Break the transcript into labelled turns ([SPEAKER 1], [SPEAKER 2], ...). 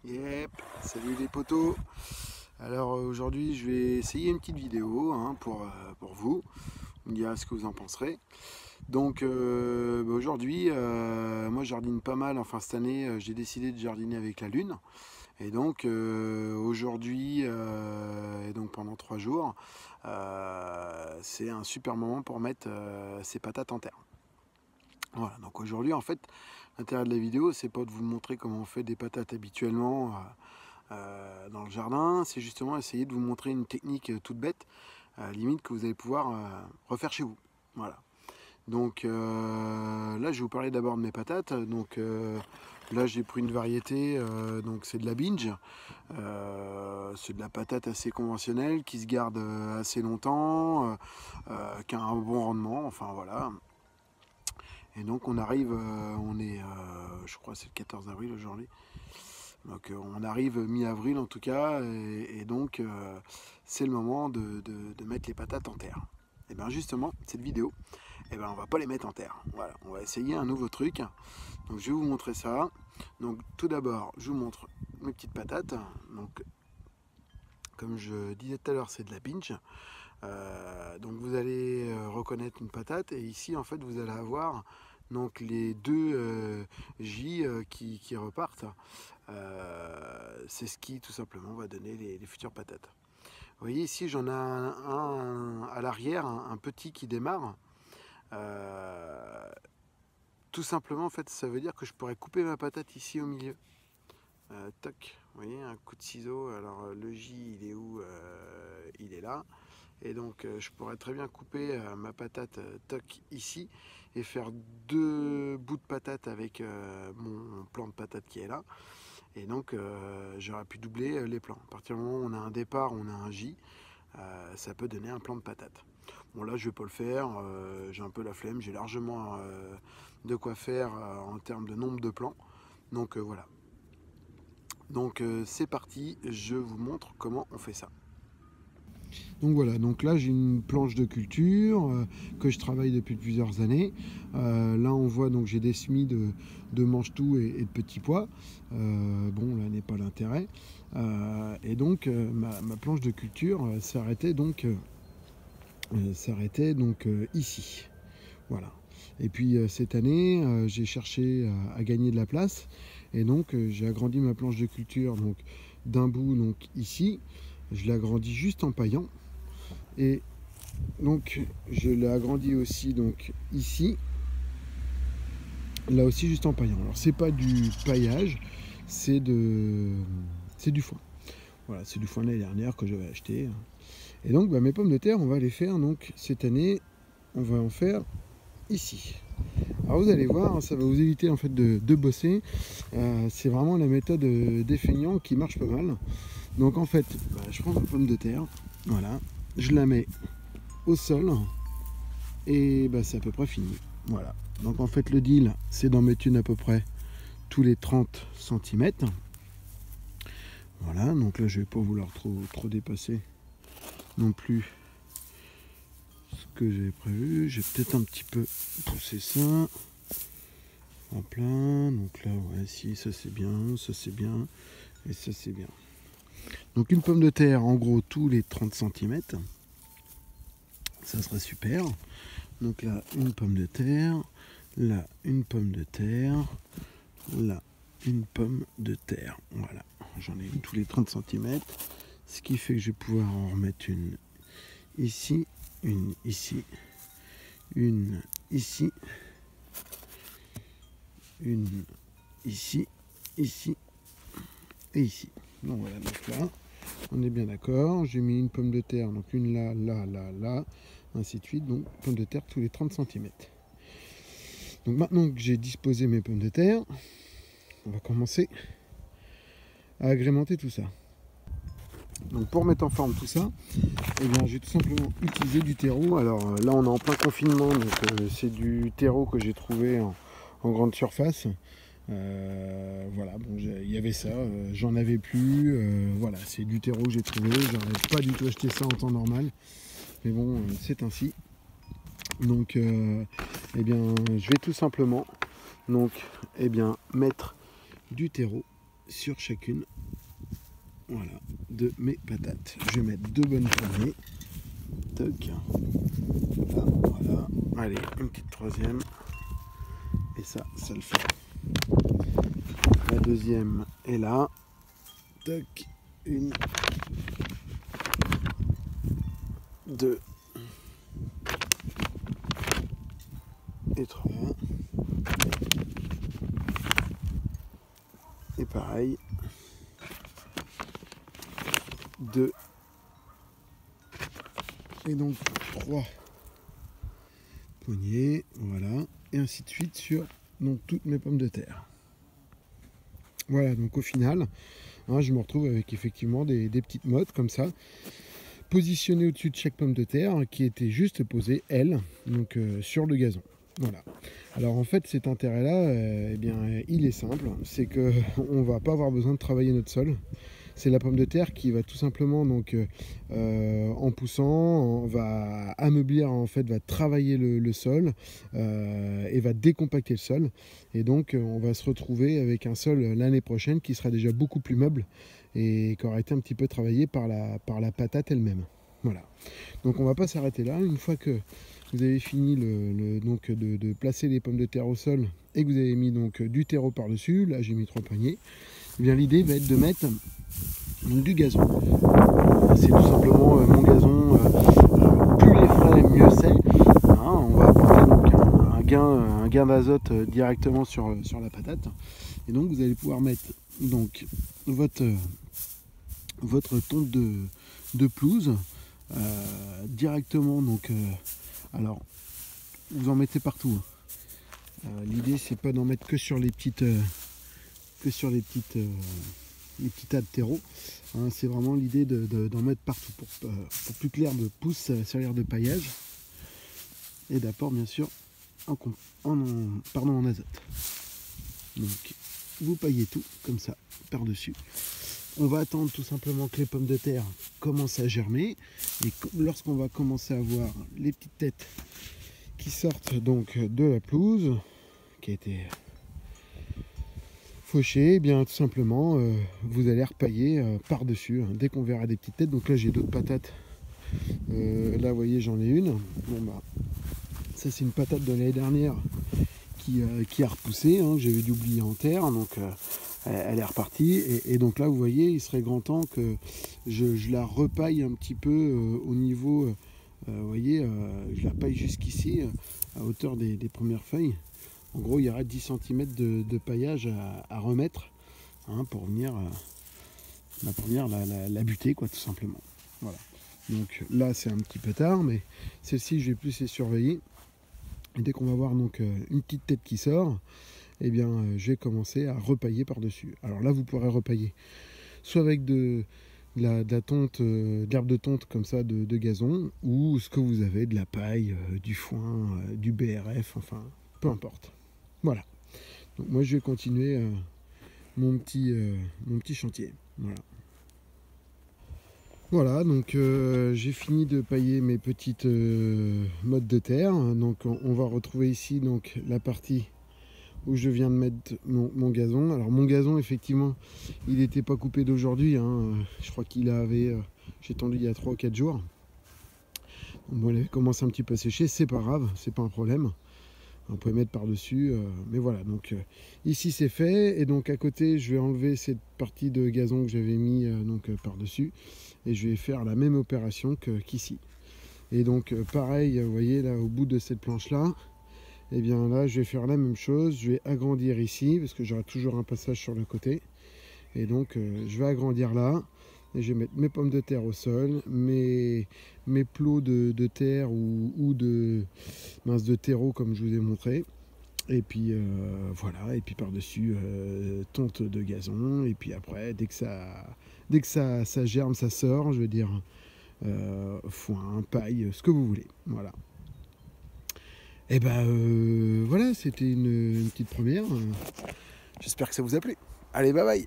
[SPEAKER 1] Yep, salut les potos. Alors aujourd'hui je vais essayer une petite vidéo pour vous. Vous me direz ce que vous en penserez. Donc aujourd'hui moi je jardine pas mal, enfin cette année j'ai décidé de jardiner avec la lune. Et donc aujourd'hui et donc pendant 3 jours c'est un super moment pour mettre ses patates en terre. Voilà, donc aujourd'hui en fait l'intérêt de la vidéo c'est pas de vous montrer comment on fait des patates habituellement dans le jardin, c'est justement essayer de vous montrer une technique toute bête, limite que vous allez pouvoir refaire chez vous. Voilà. Donc là, je vais vous parler d'abord de mes patates. Donc là, j'ai pris une variété, donc c'est de la binge. C'est de la patate assez conventionnelle qui se garde assez longtemps, qui a un bon rendement. Enfin voilà. Et donc on arrive, je crois que c'est le 14 avril aujourd'hui. Donc on arrive mi-avril en tout cas, et donc c'est le moment de mettre les patates en terre. Et bien justement, cette vidéo, et ben on va pas les mettre en terre. Voilà, on va essayer un nouveau truc. Donc je vais vous montrer ça. Donc tout d'abord, je vous montre mes petites patates. Donc comme je disais tout à l'heure, c'est de la binge. Donc vous allez reconnaître une patate, et ici en fait vous allez avoir donc les deux J qui repartent. C'est ce qui tout simplement va donner les futures patates. Vous voyez ici j'en ai un à l'arrière, un petit qui démarre. Tout simplement en fait ça veut dire que je pourrais couper ma patate ici au milieu. Toc, vous voyez un coup de ciseau. Alors le J il est où? Il est là. Et donc je pourrais très bien couper ma patate toc ici et faire deux bouts de patate avec mon plan de patate qui est là. Et donc j'aurais pu doubler les plans. À partir du moment où on a un départ, on a un J, ça peut donner un plan de patate. Bon là je vais pas le faire, j'ai un peu la flemme, j'ai largement de quoi faire en termes de nombre de plans. Donc voilà. Donc c'est parti, je vous montre comment on fait ça. Donc voilà, donc là j'ai une planche de culture que je travaille depuis plusieurs années. Là on voit donc j'ai des semis de mange-tout et de petits pois. Bon là n'est pas l'intérêt. Et donc ma planche de culture s'arrêtait donc, ici. Voilà. Et puis cette année j'ai cherché à gagner de la place. Et donc j'ai agrandi ma planche de culture donc d'un bout donc ici. Je l'ai agrandi juste en paillant. Et donc je l'ai agrandi aussi donc ici, là aussi juste en paillant. Alors c'est pas du paillage, c'est du foin. Voilà, c'est du foin de l'année dernière que j'avais acheté. Et donc mes pommes de terre, on va les faire donc cette année, on va en faire ici. Alors vous allez voir, ça va vous éviter en fait de bosser. C'est vraiment la méthode des feignants qui marche pas mal. Donc en fait, je prends ma pomme de terre, voilà, je la mets au sol, et c'est à peu près fini. Voilà. Donc en fait le deal c'est d'en mettre une à peu près tous les 30 cm. Voilà, donc là je vais pas vouloir trop dépasser non plus ce que j'ai prévu. J'ai peut-être un petit peu poussé ça en plein. Donc là ouais, si ça c'est bien, ça c'est bien, et ça c'est bien. Donc une pomme de terre en gros tous les 30 cm, ça serait super. Donc là une pomme de terre, là une pomme de terre, là une pomme de terre. Voilà, j'en ai une tous les 30 cm, ce qui fait que je vais pouvoir en remettre une ici, une ici, une ici, une ici, ici et ici. Donc voilà, donc là on est bien d'accord. J'ai mis une pomme de terre, donc une là, là, là, là, ainsi de suite. Donc pomme de terre tous les 30 cm. Donc maintenant que j'ai disposé mes pommes de terre, on va commencer à agrémenter tout ça. Donc pour mettre en forme tout ça, eh bien, je vais tout simplement utiliser du terreau. Alors là on est en plein confinement, donc c'est du terreau que j'ai trouvé en grande surface. Voilà, bon, il y avait ça, j'en avais plus. Voilà, c'est du terreau que j'ai trouvé. J'aurais pas du tout acheté ça en temps normal, mais bon, c'est ainsi. Donc eh bien je vais tout simplement donc mettre du terreau sur chacune, voilà, de mes patates. Je vais mettre 2 bonnes poignées. Toc. Là, voilà. Allez, une petite troisième. Et ça le fait. La deuxième est là. Toc. 1, 2 et 3. Et pareil. 2 et donc 3 poignées, voilà, et ainsi de suite sur donc toutes mes pommes de terre. Voilà, donc au final, hein, je me retrouve avec effectivement des petites mottes comme ça, positionnées au-dessus de chaque pomme de terre, hein, qui était juste posée, elle, donc sur le gazon. Voilà. Alors en fait, cet intérêt-là, eh bien, il est simple, c'est que on va pas avoir besoin de travailler notre sol. C'est la pomme de terre qui va tout simplement, donc, en poussant, va ameublir, en fait, va travailler le sol et va décompacter le sol. Et donc, on va se retrouver avec un sol l'année prochaine qui sera déjà beaucoup plus meuble et qui aura été un petit peu travaillé par la patate elle-même. Voilà. Donc, on va pas s'arrêter là. Une fois que vous avez fini donc, de placer les pommes de terre au sol et que vous avez mis donc du terreau par-dessus, là j'ai mis 3 poignées, eh bien l'idée va être de mettre donc du gazon. C'est tout simplement mon gazon, plus il est frais, mieux c'est. Hein, on va apporter donc un gain d'azote directement sur la patate. Et donc vous allez pouvoir mettre donc votre tonte de pelouse directement. Donc, alors vous en mettez partout. L'idée c'est pas d'en mettre que sur les petites les petits tas de terreau, hein, c'est vraiment l'idée d'en mettre partout pour plus que l'herbe pousse, servir de paillage et d'apport bien sûr en azote. Donc vous paillez tout comme ça par dessus. On va attendre tout simplement que les pommes de terre commencent à germer, et lorsqu'on va commencer à voir les petites têtes qui sortent donc de la pelouse qui a été fauché, eh bien tout simplement vous allez repailler par-dessus, hein, dès qu'on verra des petites têtes. Donc là j'ai d'autres patates, là vous voyez j'en ai une, bon bah ça c'est une patate de l'année dernière qui a repoussé, hein, que j'avais dû oublier en terre, donc elle est repartie, et donc là vous voyez il serait grand temps que je la repaille un petit peu au niveau, vous voyez, je la paille jusqu'ici à hauteur des premières feuilles. En gros, il y aura 10 cm de paillage à remettre, hein, pour venir la buter, quoi, tout simplement. Voilà. Donc là, c'est un petit peu tard, mais celle-ci, je vais plus les surveiller. Et dès qu'on va voir donc une petite tête qui sort, eh bien, je vais commencer à repailler par-dessus. Alors là, vous pourrez repailler soit avec de la tonte, d'herbe de tonte comme ça, de gazon, ou ce que vous avez, de la paille, du foin, du BRF, enfin, peu importe. Voilà. Donc moi je vais continuer mon petit chantier. Voilà. Voilà, donc j'ai fini de pailler mes petites mottes de terre. Donc on va retrouver ici donc la partie où je viens de mettre mon gazon. Alors mon gazon, effectivement, il n'était pas coupé d'aujourd'hui, hein. Je crois qu'il avait, j'ai tendu il y a 3 ou 4 jours. Bon, il avait commencé un petit peu à sécher, c'est pas grave, c'est pas un problème. On peut mettre par-dessus, mais voilà, donc ici c'est fait, et donc à côté je vais enlever cette partie de gazon que j'avais mis par-dessus, et je vais faire la même opération qu'ici. Et donc pareil, vous voyez là au bout de cette planche là, et bien là je vais faire la même chose, je vais agrandir ici, parce que j'aurai toujours un passage sur le côté, et donc je vais agrandir là, et je vais mettre mes pommes de terre au sol, mes plots de terre ou de terreau comme je vous ai montré, et puis voilà, et puis par dessus tonte de gazon, et puis après dès que ça germe, ça sort, je veux dire foin, paille, ce que vous voulez. Voilà. Et ben voilà, c'était une petite première. J'espère que ça vous a plu. Allez, bye bye.